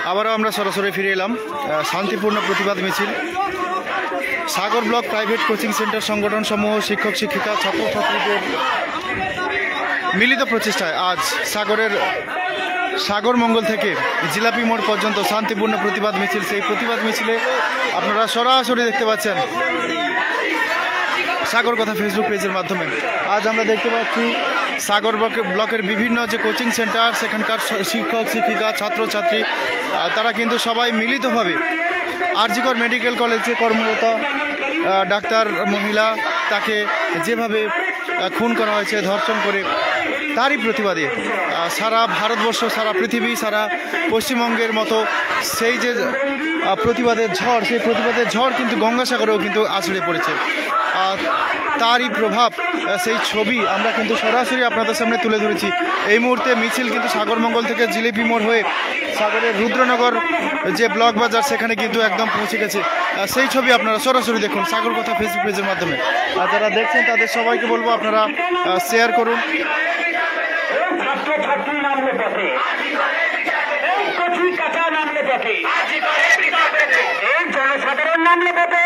আবারও আমরা সরাসরি ফিরে এলাম। শান্তিপূর্ণ প্রতিবাদ মিছিল। সাগর ব্লক প্রাইভেট কোচিং সেন্টার সংগঠন সমূহ, শিক্ষক শিক্ষিকা, ছাত্রছাত্রীদের মিলিত প্রচেষ্টায় আজ সাগর মঙ্গল থেকে জিলাপি মোড় পর্যন্ত শান্তিপূর্ণ প্রতিবাদ মিছিল। সেই প্রতিবাদ মিছিলে আপনারা সরাসরি দেখতে পাচ্ছেন সাগর কথা ফেসবুক পেজের মাধ্যমে। আজ আমরা দেখতে পাচ্ছি সাগর ব্লকের বিভিন্ন যে কোচিং সেন্টার, সেখানকার শিক্ষক শিক্ষিকা, ছাত্রছাত্রী, তারা কিন্তু সবাই মিলিতভাবে আরজিকর মেডিকেল কলেজে কর্মরত ডাক্তার মহিলা, তাকে যেভাবে খুন করা হয়েছে ধর্ষণ করে, তারই প্রতিবাদে সারা ভারতবর্ষ, সারা পৃথিবী, সারা পশ্চিমবঙ্গের মতো সেই যে প্রতিবাদের ঝড়, সেই প্রতিবাদের ঝড় কিন্তু গঙ্গাসাগরেও কিন্তু আছড়ে পড়েছে। তারই প্রভাব, সেই ছবি আমরা কিন্তু সরাসরি আপনাদের সামনে তুলে ধরেছি। এই মুহূর্তে মিছিল কিন্তু সাগরমঙ্গল থেকে জিলিপি মোড় হয়ে সাগরের রুদ্রনগর যে ব্লক বাজার, সেখানে কিন্তু একদম পৌঁছে গেছে। সেই ছবি আপনারা সরাসরি দেখুন সাগর কথা ফেসবুক পেজের মাধ্যমে। আর যারা দেখছেন তাদের সবাইকে বলবো আপনারা শেয়ার করুন। জনসাধারণ নামলে পথে,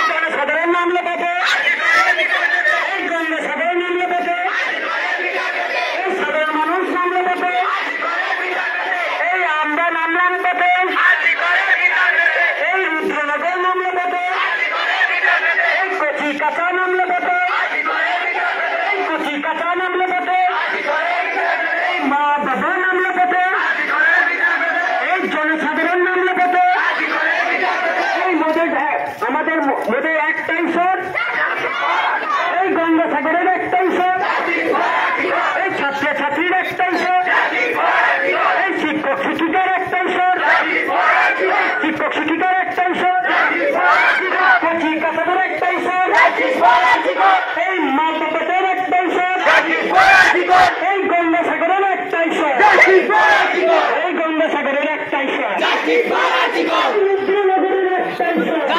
জনসাধারণ নামলে পথে, জনসাধারণ নামলে পথে, সাধারণ মানুষ নামলে পথে, এই আমরা নামলাম পথে, এই রুদ্রনগর নামলে পথে, এই কচি কাঁচা নামলে পথে, এই কচি কাঁচা নামলে পথে, এই মা বাবা নামলে পথে, এই জনসাধারণ নামলে পথে। আমাদের মোদের একটাই স্বর, এই গঙ্গাসাগরের একটাই স্বর, এই ছাত্রছাত্রীর একটাই স্বর, এই শিক্ষক শিক্ষিকার একটাই স্বর, শিক্ষক শিক্ষিকার একটাই স্বর, কচি কাঁচাদের একটাই স্বর, এই মা বাবাদের একটাই স্বর, এই গঙ্গাসাগরের একটাই স্বর, এই গঙ্গাসাগরের একটাই স্বর, রুদ্রনগরের একটাই স্বর।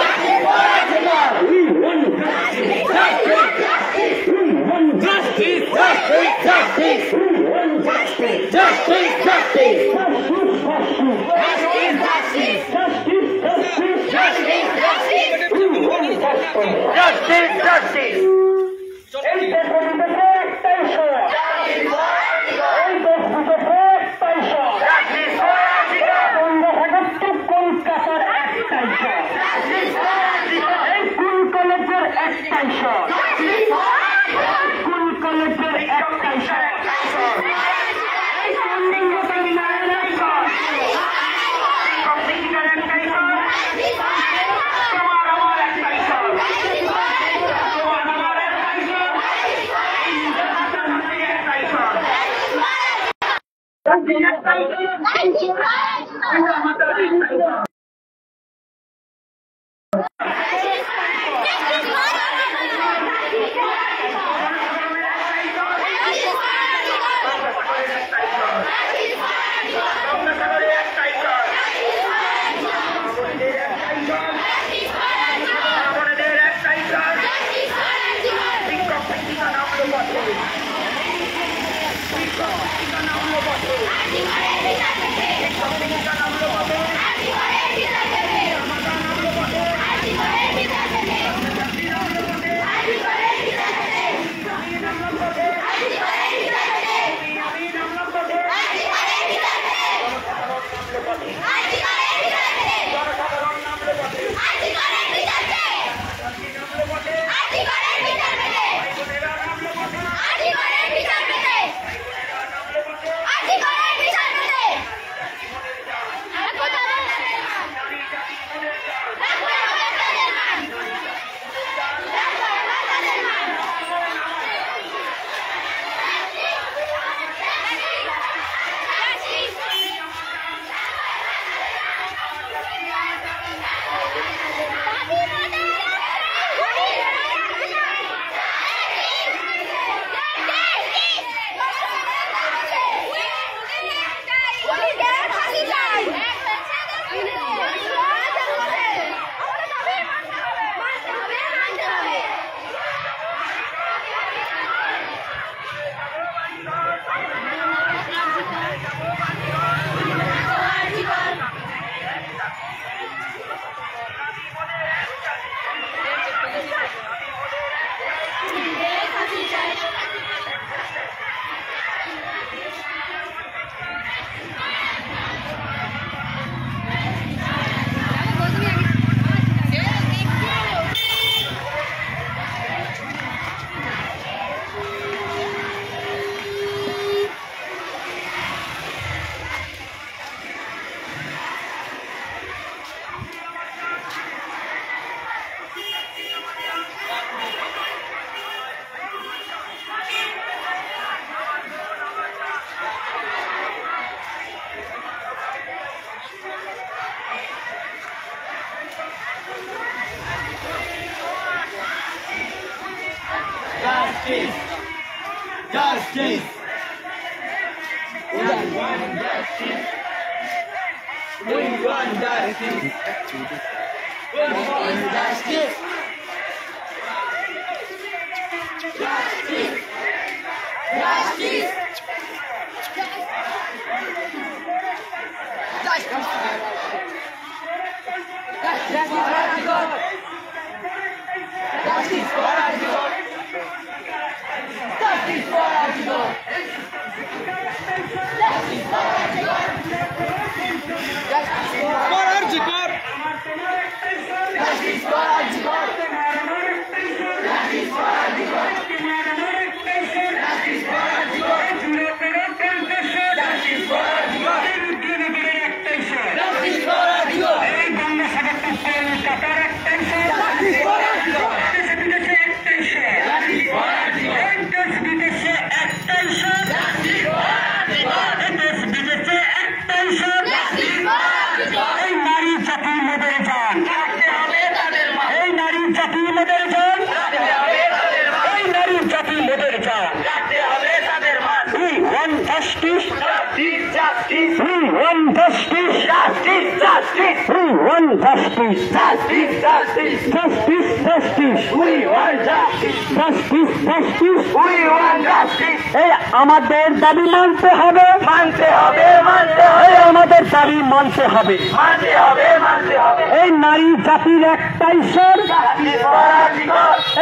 আমাদের দাবি মানতে হবে, মানতে হবে, মানতে হবে, আমাদের দাবি মানতে হবে, মানতে হবে, মানতে হবে। এই নারী জাতির একটাই স্বর,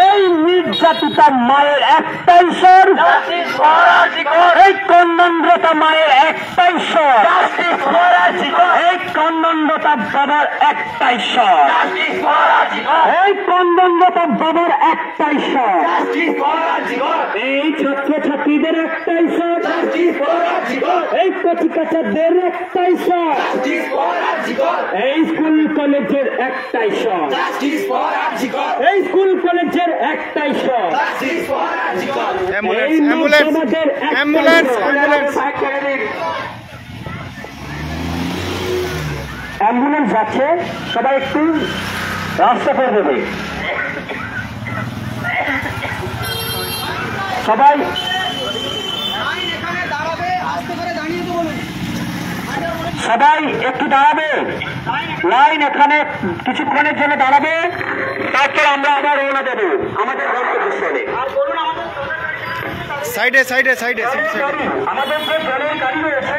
এই নির্যাতিতা মায়ের একটাই স্বর, এই কন্ননরতা মায়ের একটাই স্বর, এই কন্ননরতা বাবার একটাই স্বর, এই কন্ননরতা বাবার একটাই স্বর, এই ছাত্রছাত্রীদের একটাই স্বর, এই কচিকাচাদের একটাই স্বর, এই স্কুল কলেজের একটাই স্বর, এই স্কুল কলেজের একটাই স্বর। অ্যাম্বুলেন্স যাচ্ছে, সবাই একটু রাস্তা করে দেবে। সবাই সবাই একটু দাঁড়াবে, লাইন এখানে কিছুক্ষণের জন্য দাঁড়াবে, তারপর আমরা আবার রওনা দেবো আমাদের গন্তব্যস্থলে। সাইডে সাইডে সাইডে আমাদের যে জলের গাড়ি রয়েছে,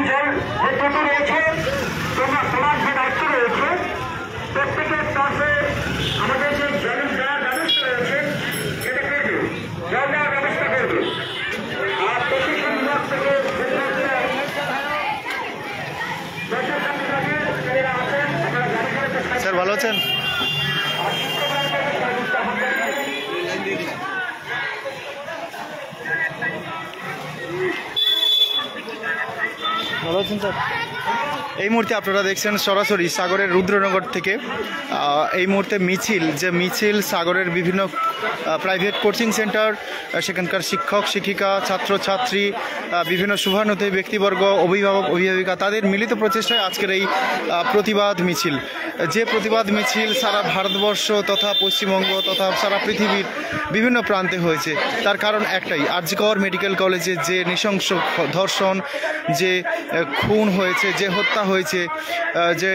জল যে টোটো রয়েছে, তোমার যে দায়িত্ব রয়েছে, প্রত্যেকের পাশে আমাদের যে জলের দেওয়ার ব্যবস্থা রয়েছে সেটা করবে, জল দেওয়ার ব্যবস্থা করবে। আর প্রশাসন বিভাগ থেকে স্যার ভালো আছেন? ভালো আছেন স্যার? এই মুহূর্তে আপনারা দেখছেন সরাসরি সাগরের রুদ্রনগর থেকে এই মুহূর্তে মিছিল সাগরের বিভিন্ন প্রাইভেট কোচিং সেন্টার, সেখানকার শিক্ষক শিক্ষিকা, ছাত্রছাত্রী, বিভিন্ন শুভানুধ্যায়ী ব্যক্তিবর্গ, অভিভাবক অভিভাবিকা, তাদের মিলিত প্রচেষ্টায় আজকের এই প্রতিবাদ মিছিল। যে প্রতিবাদ মিছিল সারা ভারতবর্ষ তথা পশ্চিমবঙ্গ তথা সারা পৃথিবীর বিভিন্ন প্রান্তে হয়েছে। তার কারণ একটাই, আরজি কর মেডিকেল কলেজে যে নৃশংস ধর্ষণ, যে খুন হয়েছে, যে হত্যা হয়েছে, যে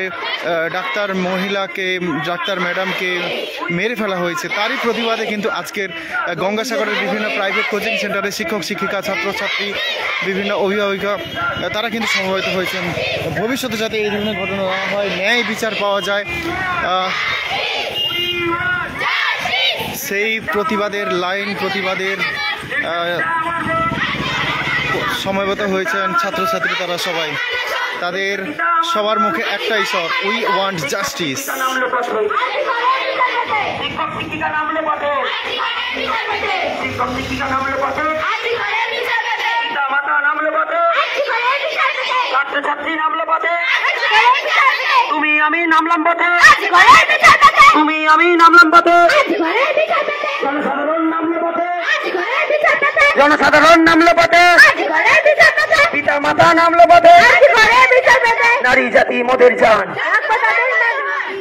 ডাক্তার ম্যাডামকে মেরে ফেলা হয়েছে, তারই প্রতিবাদে কিন্তু আজকের গঙ্গাসাগরের বিভিন্ন প্রাইভেট কোচিং সেন্টারে শিক্ষক শিক্ষিকা, ছাত্রছাত্রী, বিভিন্ন অভিভাবিকা তারা কিন্তু সমবেত হয়েছেন। ভবিষ্যতে যাতে এই ধরনের ঘটনা না হয়, ন্যায় বিচার পাওয়া যায়, সেই প্রতিবাদের সমবেত হয়েছেন ছাত্রছাত্রী। তারা সবাই, তাদের সবার মুখে একটাই স্বর, উই ওয়ান্ট জাস্টিস। তুমি আমি নামলাম পথে, তুমি আমি নামলাম পথে, জনসাধারণ নামলো পথে, জনসাধারণ নামলো পথে, পিতা মাতা নামলো পথে, নারী জাতি মোদের জান,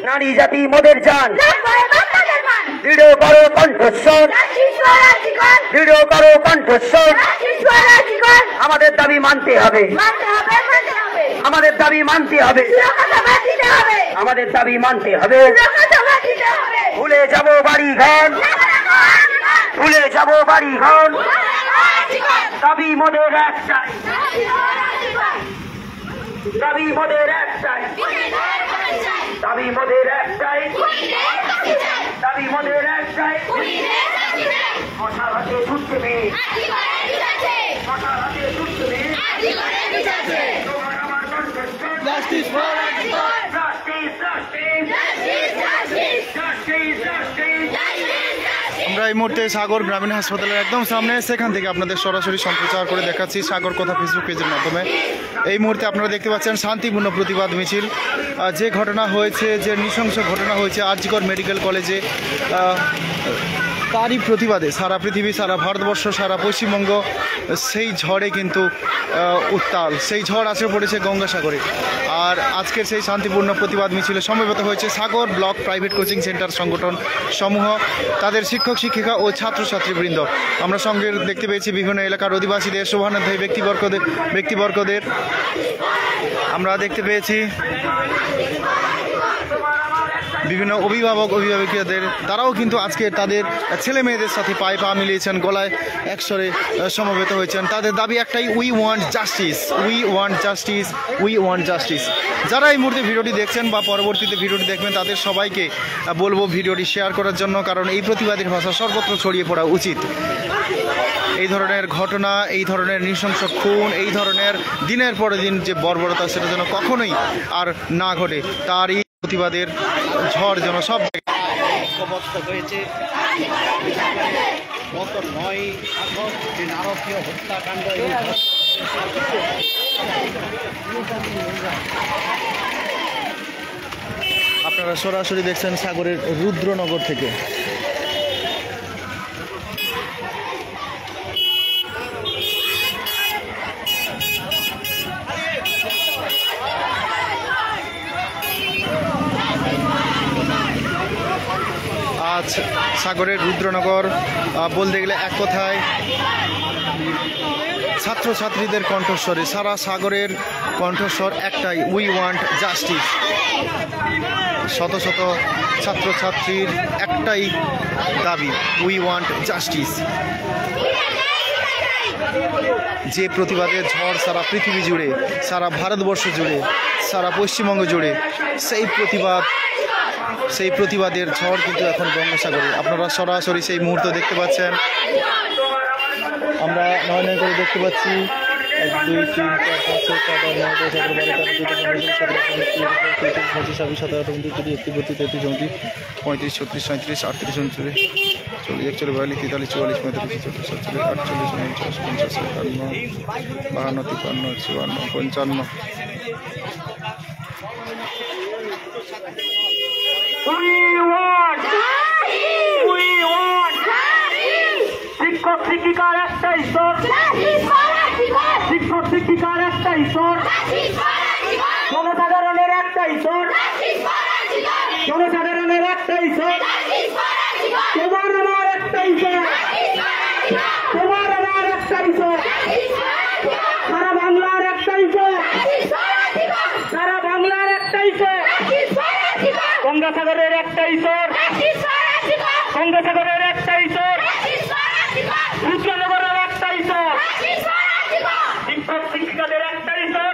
নারী জাতি মোদের জান, দৃঢ় করো কণ্ঠস্বর, দৃঢ় করো কণ্ঠস্বর। আমাদের দাবি মানতে হবে, আমাদের দাবি মানতে হবে, আমাদের দাবি মানতে হবে। ভুলে যাব বাড়ি ঘর, ভুলে যাব বাড়ি ঘর, দাবি মোদের একটাই, দাবি মোদের একটাই, দাবি মোদের একটাই, দাবি মোদের একটাই। মশার হাতে ছুটতে মেয়ে, মশার হাতে ছুটতে মেয়ে। তোমার আমার কণ্ঠস্বর, justice for আজিকর, justice, justice, justice, justice. আমরা এই মুহূর্তে সাগর গ্রামীণ হাসপাতালের একদম সামনে, সেখান থেকে আপনাদের সরাসরি সম্প্রচার করে দেখাচ্ছি সাগর কথা ফেসবুক পেজের মাধ্যমে। এই মুহূর্তে আপনারা দেখতে পাচ্ছেন শান্তিপূর্ণ প্রতিবাদ মিছিল। যে ঘটনা হয়েছে, যে নৃশংস ঘটনা হয়েছে আরজিকর মেডিকেল কলেজে, তারই প্রতিবাদে সারা পৃথিবী, সারা ভারতবর্ষ, সারা পশ্চিমবঙ্গ সেই ঝড়ে কিন্তু উত্তাল, সেই ঝড় আছড়ে পড়েছে গঙ্গাসাগরে। আর আজকের সেই শান্তিপূর্ণ প্রতিবাদ মিছিলে সমবেত হয়েছে সাগর ব্লক প্রাইভেট কোচিং সেন্টার সংগঠন সমূহ, তাদের শিক্ষক শিক্ষিকা ও ছাত্রছাত্রীবৃন্দ। আমরা সঙ্গে দেখতে পেয়েছি বিভিন্ন এলাকার অধিবাসীদের, শোভানাধ্যায়ী ব্যক্তিবর্গদের আমরা দেখতে পেয়েছি, বিভিন্ন অভিভাবকদের তারাও কিন্তু আজকে তাদের ছেলে মেয়েদের সাথে পায়ে পা মিলিয়েছেন, গলায় একসরে সমবেত হয়েছেন। তাদের দাবি একটাই, we want justice, we want justice, we want justice. যারা এই মুহূর্তে ভিডিওটি দেখছেন বা পরবর্তীতে ভিডিওটি দেখবেন, তাদের সবাইকে বলবো ভিডিওটি শেয়ার করার জন্য, কারণ এই প্রতিবাদের ভাষা সর্বত্র ছড়িয়ে পড়া উচিত। এই ধরনের ঘটনা, এই ধরনের নৃশংস খুন, এই ধরনের দিনের পর দিন যে বর্বরতা, সেটা যেন কখনোই আর না ঘটে, তারই প্রতিবাদের ঝড় যেন সব ঐক্যবদ্ধ হয়েছে। গত 9 আগস্ট যে নারকীয় হত্যাকাণ্ড, আপনারা সরাসরি দেখছেন সাগরের রুদ্রনগর থেকে। আজ সাগরের রুদ্রনগর বলতে গেলে এক কথায় ছাত্রছাত্রীদের কণ্ঠস্বরে, সারা সাগরের কণ্ঠস্বর একটাই, উই ওয়ান্ট জাস্টিস। শত শত ছাত্রছাত্রীর একটাই দাবি, উই ওয়ান্ট জাস্টিস। যে প্রতিবাদের ঝড় সারা পৃথিবী জুড়ে, সারা ভারতবর্ষ জুড়ে, সারা পশ্চিমবঙ্গ জুড়ে, সেই প্রতিবাদের ঝড় কিন্তু এখন গঙ্গাসাগরে। আপনারা সরাসরি সেই মুহূর্ত দেখতে পাচ্ছেন, আমরা নয় নয় করে দেখতে পাচ্ছি। 1 2 3 4 5 6 7 8 9 10 11 12 13 14 15 16 17 18 19 20 21 22 23 24 25 26 27 28 29 30 35 36 37 38 39 40 41 42 43 44 45 46 47 48 49 50 51 52 53 54 শিক্ষক শিক্ষিকার একটাই স্বর, শিক্ষক শিক্ষিকার একটাই স্বর, জনসাধারণের একটাই স্বর, জনসাধারণের একটাই স্বর। তোমার আমার একটাই স্বর, তোমার আমার একটাই স্বর, সারা বাংলার একটাই স্বর, সারা বাংলার একটাই স্বর, গঙ্গাসাগরের একটাই স্বর, গঙ্গাসাগরের একটাই স্বর, রুদ্রনগরের একটাই স্বর, শিক্ষক শিক্ষিকাদের একটাই স্বর,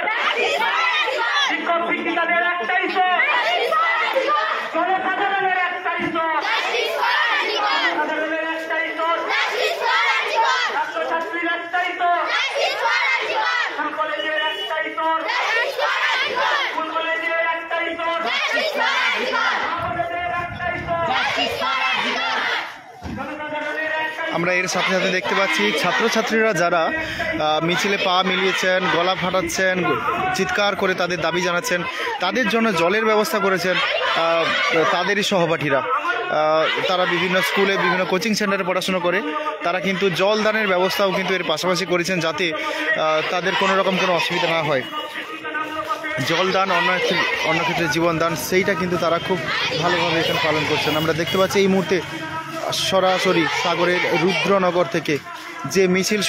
শিক্ষক শিক্ষিকাদের একটাই স্বর, জনসাধারণের একটাই স্বর, জনসাধারণের একটাই স্বর, ছাত্রছাত্রীর একটাই স্বর, স্কুল কলেজের একটাই স্বর, স্কুল কলেজের একটাই স্বর, কলেজের একটাই স্বর, জনসাধারণের একটাই। আমরা এর সাথে সাথে দেখতে পাচ্ছি ছাত্রছাত্রীরা যারা মিছিলে পা মিলিয়েছেন, গলা ফাটাচ্ছেন, চিৎকার করে তাদের দাবি জানাচ্ছেন, তাদের জন্য জলের ব্যবস্থা করেছেন তাদেরই সহপাঠীরা। তারা বিভিন্ন স্কুলে, বিভিন্ন কোচিং সেন্টারে পড়াশুনো করে, তারা কিন্তু জল দানের ব্যবস্থাও কিন্তু এর পাশাপাশি করেছেন, যাতে তাদের কোনো রকম কোনো অসুবিধা না হয়। জলদান, অন্য ক্ষেত্রে জীবনদান, সেইটা কিন্তু তারা খুব ভালোভাবে এখানে পালন করছেন। আমরা দেখতে পাচ্ছি এই মুহূর্তে সরাসরি সাগরের রুদ্রনগর থেকে যে মিছিল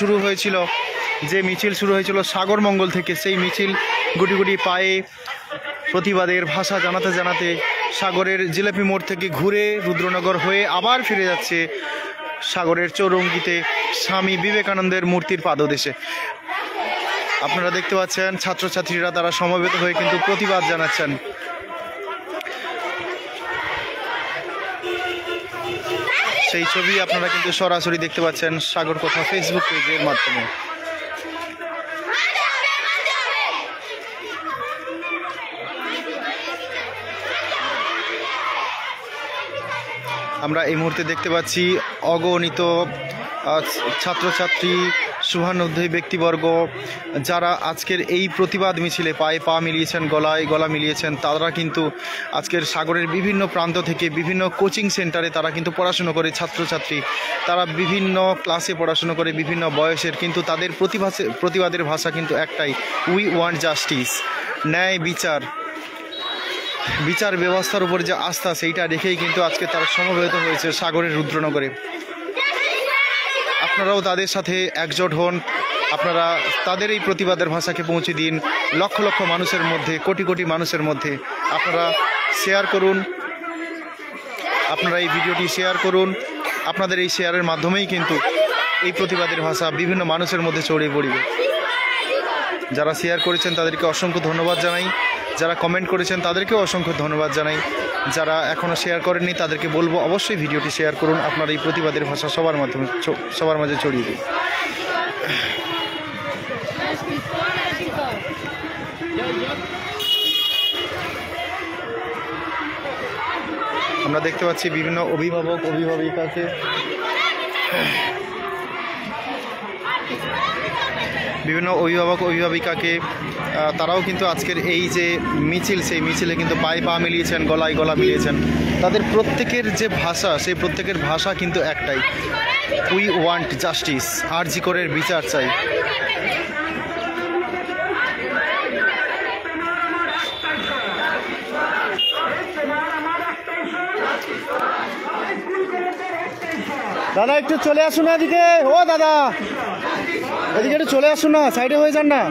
শুরু হয়েছিল সাগরমঙ্গল থেকে, সেই মিছিল গুটি গুটি পায়ে প্রতিবাদের ভাষা জানাতে জানাতে সাগরের জিলাপি মোড় থেকে ঘুরে রুদ্রনগর হয়ে আবার ফিরে যাচ্ছে সাগরের চৌরঙ্গিতে স্বামী বিবেকানন্দের মূর্তির পাদদেশে। আপনারা দেখতে পাচ্ছেন ছাত্রছাত্রীরা তারা সমবেত হয়ে কিন্তু প্রতিবাদ জানাচ্ছেন। সেই ছবি আপনারা কিন্তু সরাসরি দেখতে পাচ্ছেন সাগর কথা ফেসবুক পেজের মাধ্যমে। আমরা এই মুহূর্তে দেখতে পাচ্ছি অগণিত ছাত্রছাত্রী, শুভানুধ্যায়ী ব্যক্তিবর্গ যারা আজকের এই প্রতিবাদ মিছিলে পায়ে পা মিলিয়েছেন, গলায় গলা মিলিয়েছেন, তারা কিন্তু আজকের সাগরের বিভিন্ন প্রান্ত থেকে বিভিন্ন কোচিং সেন্টারে তারা কিন্তু পড়াশুনো করে, ছাত্রছাত্রী তারা বিভিন্ন ক্লাসে পড়াশুনো করে, বিভিন্ন বয়সের, কিন্তু তাদের প্রতিবাদের ভাষা কিন্তু একটাই, উই ওয়ান্ট জাস্টিস। ন্যায় বিচার ব্যবস্থার উপর যে আস্থা, সেইটা রেখেই কিন্তু আজকে তারা সমবেত হয়েছে সাগরের রুদ্রনগরে। আপনারাও তাদের সাথে একজোট হন, আপনারা তাদের এই প্রতিবাদের ভাষাকে পৌঁছে দিন লক্ষ লক্ষ মানুষের মধ্যে, কোটি কোটি মানুষের মধ্যে। আপনারা শেয়ার করুন, আপনারা এই ভিডিওটি শেয়ার করুন। আপনাদের এই শেয়ারের মাধ্যমেই কিন্তু এই প্রতিবাদের ভাষা বিভিন্ন মানুষের মধ্যে ছড়িয়ে পড়বে। যারা শেয়ার করেছেন তাদেরকে অসংখ্য ধন্যবাদ জানাই, যারা কমেন্ট করেছেন তাদেরকেও অসংখ্য ধন্যবাদ জানাই। যারা এখনও শেয়ার করেননি তাদেরকে বলবো অবশ্যই ভিডিওটি শেয়ার করুন, আপনার এই প্রতিবাদের ভাষা সবার মাঝে ছড়িয়ে দিন। আমরা দেখতে পাচ্ছি বিভিন্ন অভিভাবিকাকে তারাও কিন্তু আজকের এই যে মিছিল, সেই মিছিলে কিন্তু পায়ে পা মিলিয়েছেন, গলায় গলা মিলিয়েছেন। তাদের প্রত্যেকের যে ভাষা, সেই প্রত্যেকের ভাষা কিন্তু একটাই, উই ওয়ান্ট জাস্টিস। আরজি করের বিচার চাই। দাদা একটু চলে আসুন না এদিকে, ও দাদা এদিকে একটু চলে আসুন না, সাইডে হয়ে যান না।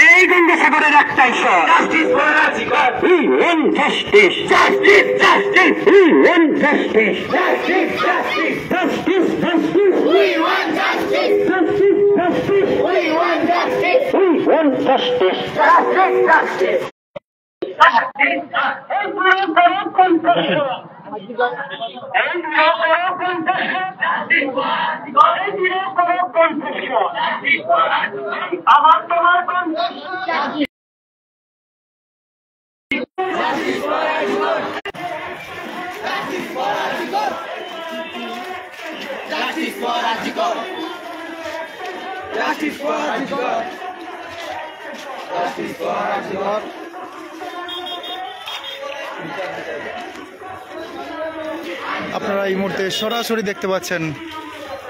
এই গঙ্গাসাগরের একটাই shot, justice justice justice, we want justice justice justice justice justice, we want justice justice justice, we want justice, we want justice justice justice. আমার তোমার আপনারা এই মুহূর্তে সরাসরি দেখতে পাচ্ছেন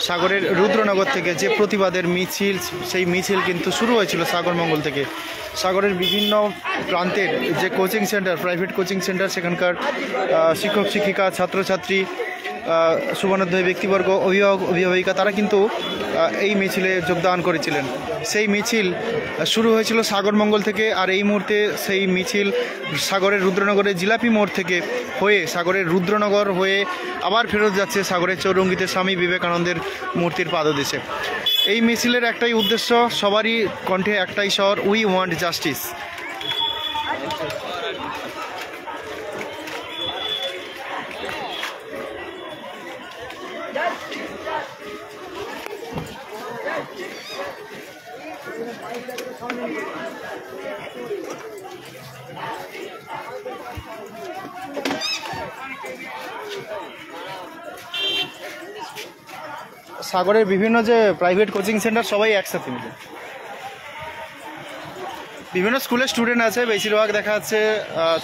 সাগরের রুদ্রনগর থেকে যে প্রতিবাদের মিছিল, সেই মিছিল কিন্তু শুরু হয়েছিল সাগরমঙ্গল থেকে। সাগরের বিভিন্ন প্রান্তের যে coaching centre, private coaching centre, সেখানকার শিক্ষক শিক্ষিকা, ছাত্রছাত্রী, শুভানুধ্যায়ী ব্যক্তিবর্গ, অভিভাবিকা তারা কিন্তু এই মিছিলে যোগদান করেছিলেন। সেই মিছিল শুরু হয়েছিল সাগরমঙ্গল থেকে, আর এই মুহূর্তে সেই মিছিল সাগরের রুদ্রনগরের জিলাপি মোড় থেকে হয়ে সাগরের রুদ্রনগর হয়ে আবার ফেরত যাচ্ছে সাগরের চৌরঙ্গিতে স্বামী বিবেকানন্দের মূর্তির পাদদেশে। এই মিছিলের একটাই উদ্দেশ্য, সবারই কণ্ঠে একটাই স্বর, উই ওয়ান্ট জাস্টিস। সাগরের বিভিন্ন যে প্রাইভেট কোচিং সেন্টার সবাই একসাথে মিলে, বিভিন্ন স্কুলের স্টুডেন্ট আছে, বেশিরভাগ দেখা যাচ্ছে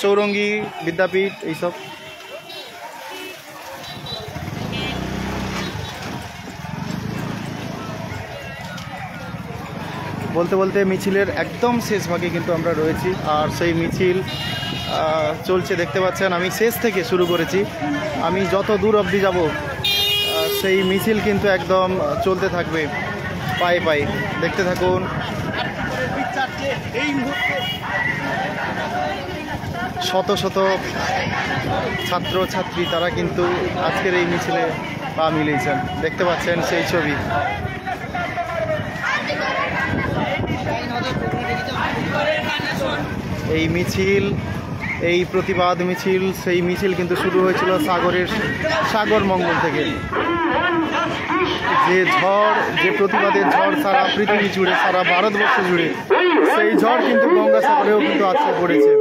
চৌরঙ্গী বিদ্যাপীঠ এইসব। বলতে বলতে মিছিলের একদম শেষ ভাগে কিন্তু আমরা রয়েছি, আর সেই মিছিল চলছে দেখতে পাচ্ছেন। আমি শেষ থেকে শুরু করেছি, আমি যত দূর অবধি যাব সেই মিছিল কিন্তু একদম চলতে থাকবে পায়ে পায়ে, দেখতে থাকুন। শত শত ছাত্র ছাত্রী তারা কিন্তু আজকের এই মিছিলে পা মিলিয়েছেন, দেখতে পাচ্ছেন সেই ছবি। এই মিছিল, এই প্রতিবাদ মিছিল, সেই মিছিল কিন্তু শুরু হয়েছিল সাগর মঙ্গল থেকে। যে ঝড়, যে প্রতিবাদের ঝড় সারা পৃথিবী জুড়ে, সারা ভারতবর্ষ জুড়ে, সেই ঝড় কিন্তু গঙ্গাসাগরেও কিন্তু আছড়ে পড়েছে।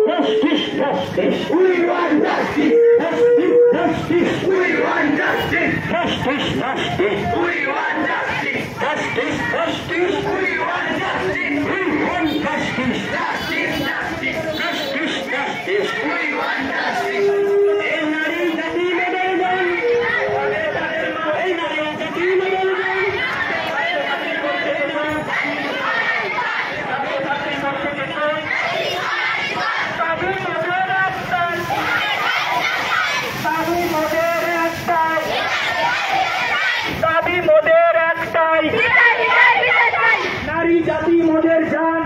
নারী জাতি মোদের জান,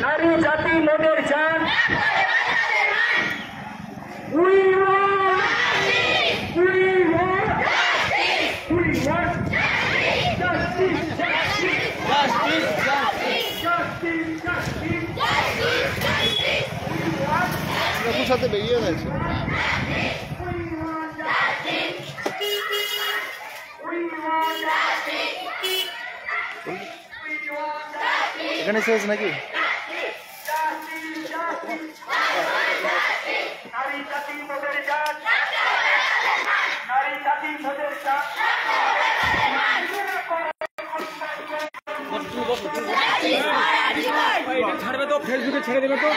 নারী জাতি মোদের জান। We want, we want, we want justice, justice, justice, justice, justice, justice. সাথে বেরিয়ে গেছে। এখানে শেষ নাকি? নারী জাতি মোদের জান, নারী জাতি মোদের জান। ছাড়বে তো, ফেসবুকে ছেড়ে দেবে তো।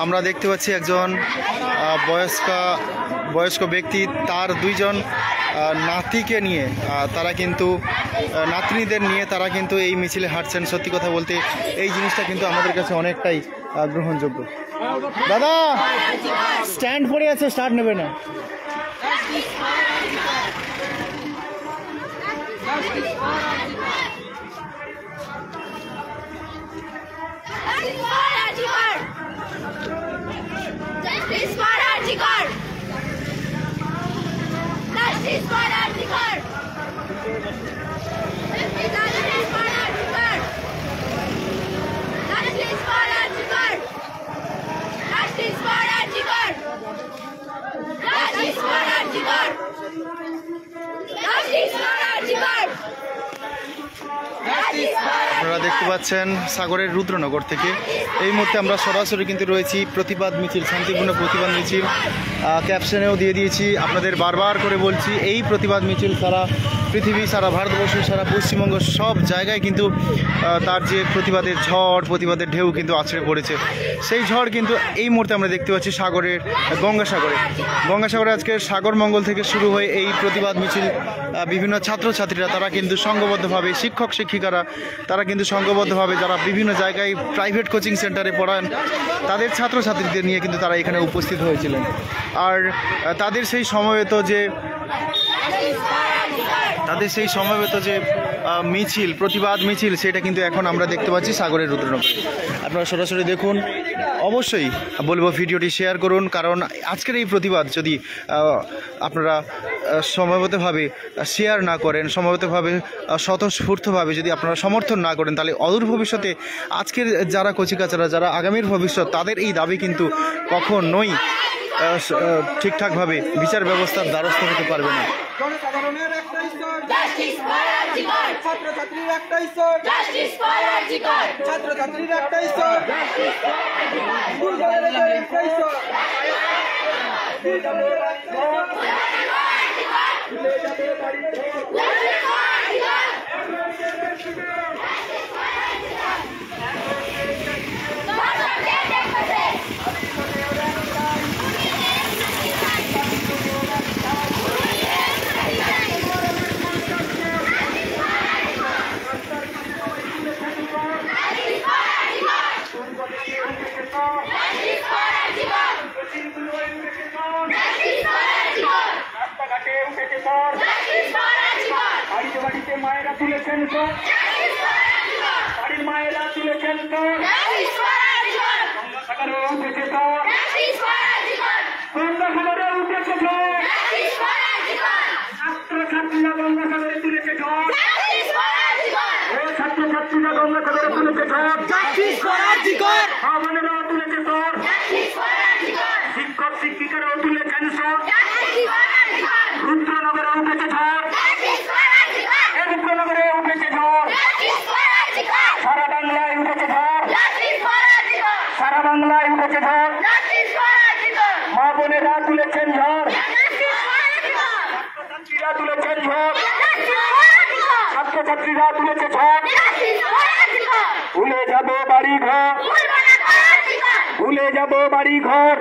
আমরা দেখতে পাচ্ছি একজন বয়স্ক ব্যক্তি তার দুইজন নাতিকে নিয়ে, তারা কিন্তু নাতনিদের নিয়ে তারা কিন্তু এই মিছিলে হাঁটছেন। সত্যি কথা বলতে এই জিনিসটা কিন্তু আমাদের কাছে অনেকটাই গ্রহণযোগ্য। দাদা স্ট্যান্ড পড়ে আছে, স্টার্ট নেবে না। আপনারা দেখতে পাচ্ছেন সাগরের রুদ্রনগর থেকে এই মুহূর্তে আমরা সরাসরি কিন্তু রয়েছি প্রতিবাদ মিছিল, শান্তিপূর্ণ প্রতিবাদ মিছিল। ক্যাপশনেও দিয়ে দিয়েছি, আপনাদের বারবার করে বলছি, এই প্রতিবাদ মিছিল সারা পৃথিবী, সারা ভারতবর্ষ, সারা পশ্চিমবঙ্গ সব জায়গায় কিন্তু তার যে প্রতিবাদের ঝড়, প্রতিবাদের ঢেউ কিন্তু আছড়ে পড়েছে। সেই ঝড় কিন্তু এই মুহূর্তে আমরা দেখতে পাচ্ছি গঙ্গাসাগরে আজকে সাগর মঙ্গল থেকে শুরু হয়ে এই প্রতিবাদ মিছিল। বিভিন্ন ছাত্রছাত্রীরা তারা কিন্তু সংঘবদ্ধভাবে, শিক্ষক শিক্ষিকারা তারা কিন্তু সংঘবদ্ধভাবে, যারা বিভিন্ন জায়গায় প্রাইভেট কোচিং সেন্টারে পড়ান তাদের ছাত্রছাত্রীদের নিয়ে কিন্তু তারা এখানে উপস্থিত হয়েছিলেন। আর তাদের সেই সমবেত যে মিছিল, প্রতিবাদ মিছিল, সেটা কিন্তু এখন আমরা দেখতে পাচ্ছি সাগরের রুদ্রনগরে। আপনারা সরাসরি দেখুন, অবশ্যই বলবো ভিডিওটি শেয়ার করুন, কারণ আজকের এই প্রতিবাদ যদি আপনারা সমবেতভাবে শেয়ার না করেন, সমবেতভাবে স্বতঃস্ফূর্তভাবে যদি আপনারা সমর্থন না করেন, তাহলে অদূর ভবিষ্যতে আজকের যারা কচিকাচারা, যারা আগামীর ভবিষ্যৎ, তাদের এই দাবি কিন্তু কখনোই ঠিকঠাকভাবে বিচার ব্যবস্থার দ্বারস্থ হতে পারবে না। জনসাধারণের একটাই স্তর, ছাত্রছাত্রীর একটাই স্তর, ছাত্রছাত্রীর একটাই স্তর, স্কুল কলেজের একটাই স্তর, রাস্তাঘাটে উঠেছে স্বর, বাড়িতে বাড়িতে মায়েরা তুলেছেন স্বর, বাড়ির মায়েরা তুলেছেন স্বর, গঙ্গাসাগরে উঠেছে স্বর, গঙ্গাসাগরে উঠেছে স্বর, ছাত্রছাত্রীরা গঙ্গাসাগরে তুলেছে ঝড়, ছাত্রছাত্রীরা গঙ্গাসাগরে তুলেছে ঝড়, ভাবনেরাও তুলেছে স্বর, শিক্ষক শিক্ষিকারাও তুলেছেন স্বর, রুদ্রনগরে উঠেছে ঝড়, রুদ্রনগরে উঠেছে ঝড়, সারা বাংলায় উঠেছে ঝড়, সারা বাংলায় উঠেছে ঝড়, মা বোনেরা তুলেছেন ঝড়, ছাত্রছাত্রীরা তুলেছেন ঝড়, ছাত্রছাত্রীরা তুলেছে ঝড়, ভুলে যাবো বাড়ি ঘর, ভুলে যাবো বাড়ি ঘর।